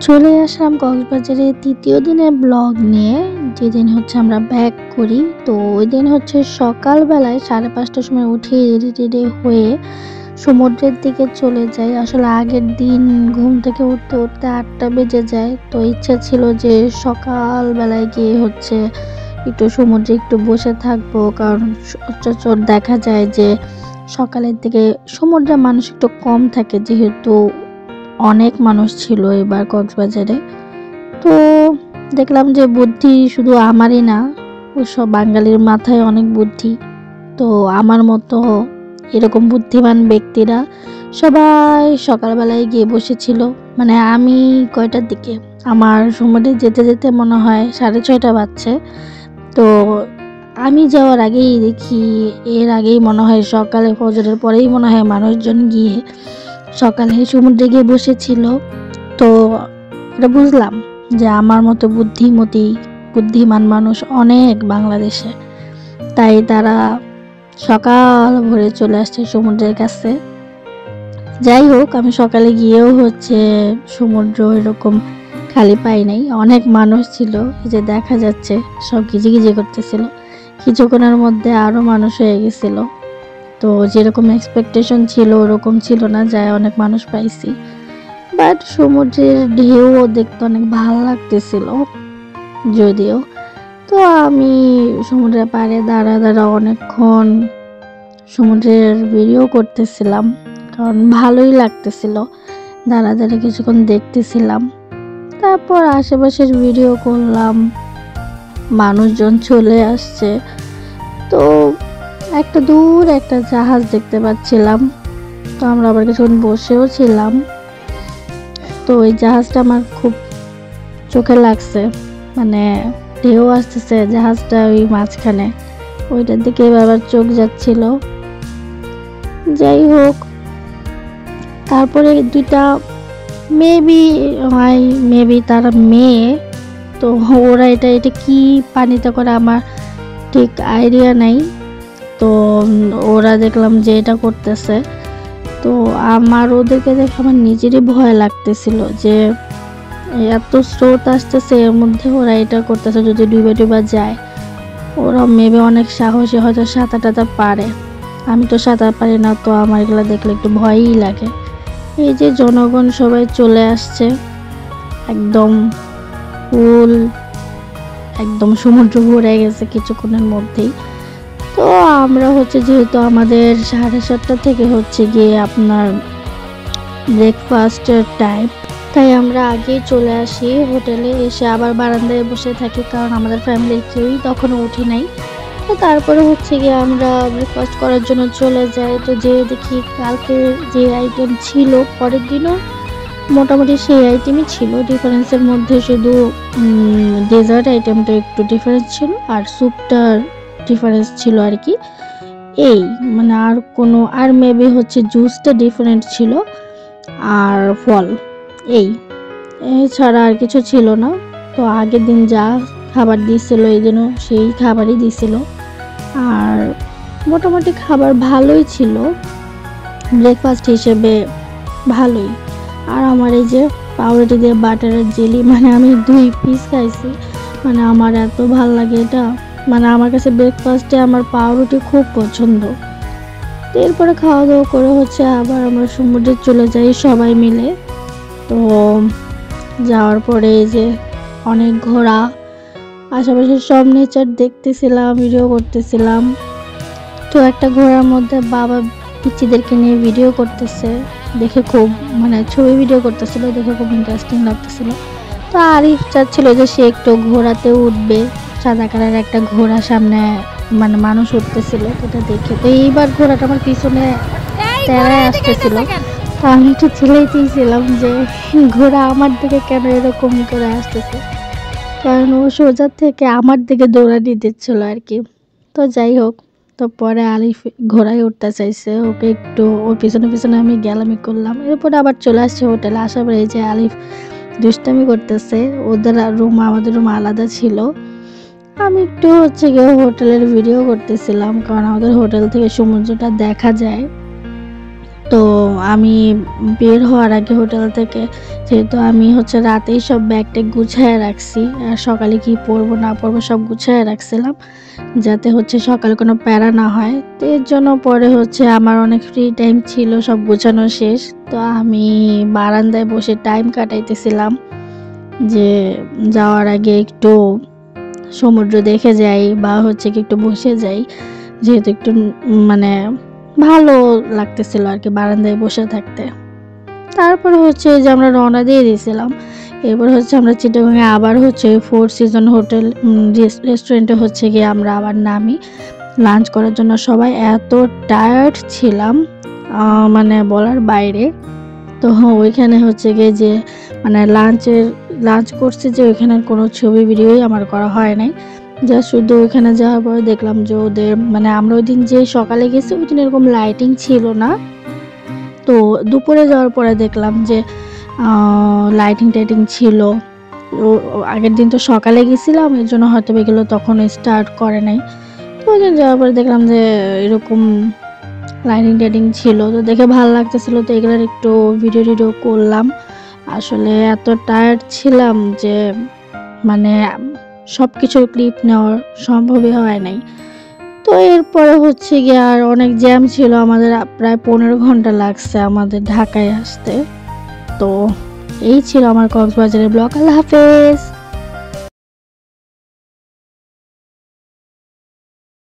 চলে আসলাম কক্সবাজারে তৃতীয় দিনের ব্লগ নিয়ে। যেদিন হচ্ছে আমরা ব্যাক করি, তো ওই দিন হচ্ছে সকালবেলায় 5:30টার সময় উঠে রেডি টেডি হয়ে সমুদ্রের দিকে চলে যাই। আসলে আগের দিন ঘুম থেকে উঠতে উঠতে 8টা বেজে যায়, তো ইচ্ছা ছিল যে সকালবেলায় গিয়ে হচ্ছে একটু সমুদ্রে একটু বসে থাকবো, কারণ সচরাচর দেখা যায় যে সকালের দিকে সমুদ্রে মানুষ একটু কম থাকে, যেহেতু অনেক মানুষ ছিল এবার কক্সবাজারে। তো দেখলাম যে বুদ্ধি শুধু আমারই না, সব বাঙালির মাথায় অনেক বুদ্ধি। তো আমার মতো এরকম বুদ্ধিমান ব্যক্তিরা সবাই সকালবেলায় গিয়ে বসেছিল। মানে আমি কয়টার দিকে, আমার সমুদ্রে যেতে যেতে মনে হয় 6:30 বাজছে। তো আমি যাওয়ার আগেই দেখি, এর আগেই মনে হয় সকালে ফজরের পরেই মনে হয় মানুষজন গিয়ে সকালে সমুদ্রে গিয়ে বসেছিল। তো এটা বুঝলাম যে আমার মতো বুদ্ধিমান মানুষ অনেক বাংলাদেশে, তাই তারা সকাল ভোরে চলে আসছে সমুদ্রের কাছে। যাই হোক, আমি সকালে গিয়েও হচ্ছে সমুদ্র এরকম খালি পাই নাই, অনেক মানুষ ছিল। এই যে দেখা যাচ্ছে সব গিজি করতেছিল, কিছুক্ষণের মধ্যে আরো মানুষ হয়ে গেছিল। তো যেরকম এক্সপেকটেশন ছিল ওরকম ছিল না, যায় অনেক মানুষ পাইছি, বাট সমুদ্রের ঢেউ দেখতে অনেক ভালো লাগতেছিল যদিও। তো আমি সমুদ্রের পাড়ে দাঁড়া অনেকক্ষণ সমুদ্রের ভিডিও করতেছিলাম, কারণ ভালোই লাগতেছিল। দাঁড়া কিছুক্ষণ দেখতেছিলাম, তারপর আশেপাশের ভিডিও করলাম। মানুষজন চলে আসছে, তো একটা দূর একটা জাহাজ দেখতে পাচ্ছিলাম। তো আমরা আবার কিছুক্ষণ বসেও ছিলাম। তো ওই জাহাজটা আমার খুব চোখে লাগছে, মানে ঢেউ আসতেছে জাহাজটা ওই মাঝখানে, ওইটার দিকে আবার চোখ যাচ্ছিল। যাই হোক, তারপরে দুইটা মেবি তারা মেয়ে, তো ওরা এটা কি পানিতে করে আমার ঠিক আইডিয়া নাই। তো ওরা দেখলাম যে এটা করতেছে, তো আমার ওদেরকে দেখে আমার নিজেরই ভয় লাগতেছিল যে এত স্রোত আসতেছে, এর মধ্যে ওরা এটা করতেছে, যদি ডুবে যায়। ওরা মেবি অনেক সাহসী, হয়তো সাঁতার পারে, আমি তো সাঁতার পারি না, তো আমার এগুলো দেখলে একটু ভয়ই লাগে। এই যে জনগণ সবাই চলে আসছে, একদম ফুল, একদম সমুদ্র ভরে গেছে কিছুক্ষণের মধ্যেই। তো আমরা হচ্ছে, যেহেতু আমাদের 7:30 থেকে হচ্ছে গিয়ে আপনার ব্রেকফাস্টের টাইম, তাই আমরা আগেই চলে আসি হোটেলে। এসে আবার বারান্দায় বসে থাকি, কারণ আমাদের ফ্যামিলির কেউই তখনও উঠে নাই। তো তারপরে হচ্ছে গিয়ে আমরা ব্রেকফাস্ট করার জন্য চলে যাই। তো যে দেখি কালকে যে আইটেম ছিল পরের দিনও মোটামুটি সেই আইটেমই ছিল, ডিফারেন্সের মধ্যে শুধু ডেজার্ট আইটেমটা একটু ডিফারেন্স ছিল আর স্যুপটার ডিফারেন্স ছিল আর কি। এই মানে আর মেবি হচ্ছে জুসটা ডিফারেন্ট ছিল আর ফল, এছাড়া আর কিছু ছিল না। তো আগের দিন যা খাবার দিয়েছিল এই দিনও সেই খাবারই দিয়েছিল, আর মোটামুটি খাবার ভালোই ছিল, ব্রেকফাস্ট হিসেবে ভালোই। আর আমার এই যে পাউরুটি দিয়ে বাটারের জেলি, মানে আমি 2 পিস খাইছি, মানে আমার এত ভাল লাগে এটা, মানে আমার কাছে ব্রেকফাস্টে আমার পাউরুটি খুব পছন্দ। এরপরে খাওয়া দাওয়া করে হচ্ছে আবার আমরা সমুদ্রে চলে যাই সবাই মিলে। তো যাওয়ার পরে এই যে অনেক ঘোড়া, আশেপাশে সব নেচার দেখতেছিলাম, ভিডিও করতেছিলাম। তো একটা ঘোড়ার মধ্যে বাবা পিচ্চিদেরকে নিয়ে ভিডিও করতেছে, দেখে খুব মানে ছবি ভিডিও করতেছিল, দেখে খুব ইন্টারেস্টিং লাগতেছিল। তো আরিফ চাচ্ছিল যে সে একটু ঘোড়াতে উঠবে, সাদা কালার একটা ঘোড়া সামনে মানে মানুষ উঠতেছিল, এটা দেখে। তো এইবার ঘোড়াটা আমার পিছনে তেড়ায় আসতেছিল, তো আমি একটু চিল্লাইতেছিলাম যে ঘোড়া আমার দিকে কেন এরকম করে আসতেছে, কারণ ও সোজা থেকে আমার দিকে দৌড়ানি দিচ্ছিল আর কি। তো যাই হোক, তো পরে আলিফ ঘোড়ায় উঠতে চাইছে, ওকে একটু ওর পিছনে আমি গ্যালামি করলাম। এরপরে আবার চলে আসছে হোটেলে। আসার পরে এই যে আলিফ দুষ্টামি করতেছে, ওদের রুম আমাদের রুম আলাদা ছিল। আমি একটু হচ্ছে গিয়ে হোটেলের ভিডিও করতেছিলাম, কারণ আমাদের হোটেল থেকে সমুদ্রটা দেখা যায়। তো আমি বের হওয়ার আগে হোটেল থেকে, যেহেতু আমি হচ্ছে রাতেই সব ব্যাগ ট্যাগ গুছায় রাখছি, আর সকালে কি পরবো না পরবো সব গুছায় রাখছিলাম, যাতে হচ্ছে সকালে কোনো প্যারা না হয়। তো এর জন্য পরে হচ্ছে আমার অনেক ফ্রি টাইম ছিল, সব গোছানো শেষ। তো আমি বারান্দায় বসে টাইম কাটাইতেছিলাম, যে যাওয়ার আগে একটু সমুদ্র দেখে যাই বা হচ্ছে কি একটু বসে যাই, যেহেতু একটু মানে ভালো লাগতেছিল আর কি বারান্দায় বসে থাকতে। তারপরে হচ্ছে যে আমরা রওনা দিয়ে দিয়েছিলাম। এরপর হচ্ছে আমরা চিটাগাঙে আবার হচ্ছে ফোর সিজন হোটেল রেস্টুরেন্টে হচ্ছে গিয়ে আমরা আবার নামি লাঞ্চ করার জন্য। সবাই এত টায়ার্ড ছিলাম, মানে বলার বাইরে। তো ওইখানে হচ্ছে গিয়ে যে মানে লাঞ্চ করছে, যে ওইখানে কোনো ছবি ভিডিওই আমার করা হয় নাই। যা শুধু ওইখানে যাওয়ার পরে দেখলাম যে ওদের মানে আমরা ওই দিন যে সকালে গেছি ওই দিন এরকম লাইটিং ছিল না। তো দুপুরে যাওয়ার পরে দেখলাম যে লাইটিং টাইটিং ছিল। আগের দিন তো সকালে গেছিলাম, এর জন্য হয়তো এগুলো তখন স্টার্ট করে নাই। তো ওই দিন যাওয়ার পরে দেখলাম যে এরকম লাইটিং টাইটিং ছিল, তো দেখে ভালো লাগতেছিল। তো এগুলোর একটু ভিডিও টিডিও করলাম। আসলে এত টায়ার্ড ছিলাম যে মানে সব কিছুর ক্লিপ নেওয়ার সম্ভবই হয় নাই। তো এরপরে হচ্ছে গিয়ে আর অনেক জ্যাম ছিল, আমাদের প্রায় 15 ঘন্টা লাগছে আমাদের ঢাকায় আসতে। তো এই ছিল আমার কক্সবাজারের ব্লগ। আল্লাহ হাফেজ।